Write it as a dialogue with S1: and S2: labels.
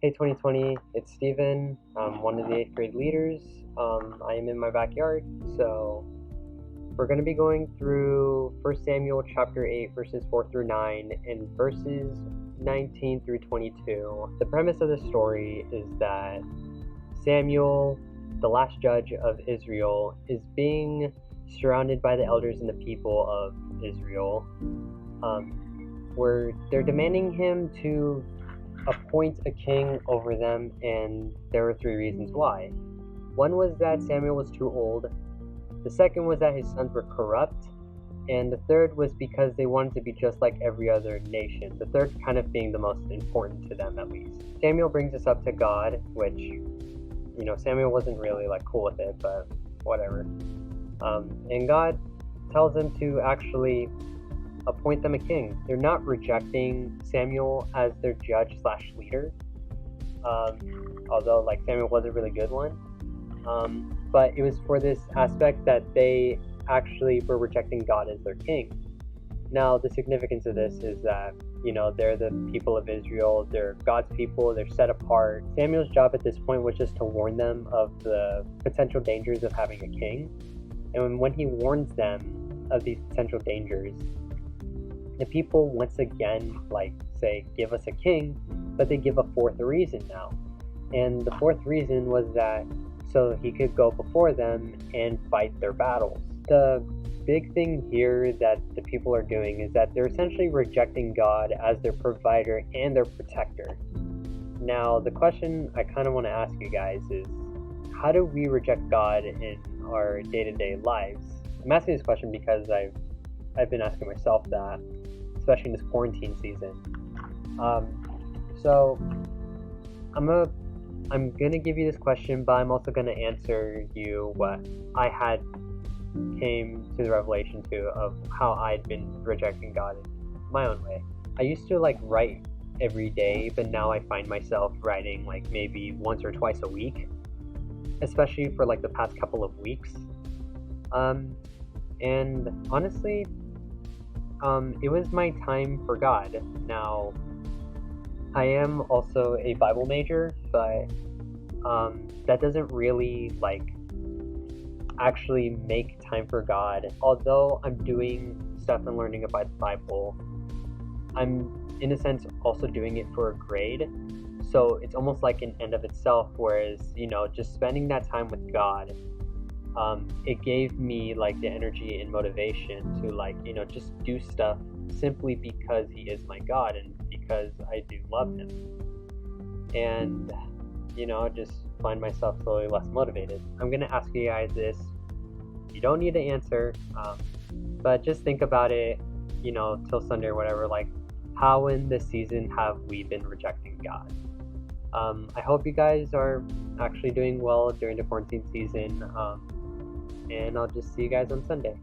S1: Hey 2020, it's Steven. I'm one of the 8th grade leaders. I am in my backyard, so we're going to be going through 1 Samuel chapter 8, verses 4 through 9, and verses 19 through 22. The premise of the story is that Samuel, the last judge of Israel, is being surrounded by the elders and the people of Israel, where they're demanding him to appoint a king over them, and there were 3 reasons why. One was that Samuel was too old, the second was that his sons were corrupt, and the third was because they wanted to be just like every other nation, the third kind of being the most important to them, at least. Samuel brings this up to God, which, Samuel wasn't really cool with it, but whatever. And God tells him to actually appoint them a king. They're not rejecting Samuel as their judge / leader, although Samuel was a really good one. But it was for this aspect that they actually were rejecting God as their king. Now, the significance of this is that, they're the people of Israel, they're God's people, they're set apart. Samuel's job at this point was just to warn them of the potential dangers of having a king. And when he warns them of these potential dangers, the people once again say, give us a king, but they give a fourth reason now. And the fourth reason was that so he could go before them and fight their battles. The big thing here that the people are doing is that they're essentially rejecting God as their provider and their protector. Now, the question I kind of want to ask you guys is, how do we reject God in our day-to-day lives? I'm asking this question because I've been asking myself that, especially in this quarantine season. So I'm gonna give you this question, but I'm also gonna answer you what I had came to the revelation to of how I'd been rejecting God in my own way. I used to write every day, but now I find myself writing maybe once or twice a week, especially for the past couple of weeks. And honestly, it was my time for God. Now, I am also a Bible major, but that doesn't really actually make time for God. Although I'm doing stuff and learning about the Bible, I'm in a sense also doing it for a grade. So it's almost like an end of itself, whereas, just spending that time with God, it gave me the energy and motivation to just do stuff simply because he is my God and because I do love him. And just find myself slowly less motivated. I'm gonna ask you guys this. You don't need to answer, but just think about it, till Sunday or whatever. How in this season have we been rejecting God? I hope you guys are actually doing well during the quarantine season, and I'll just see you guys on Sunday.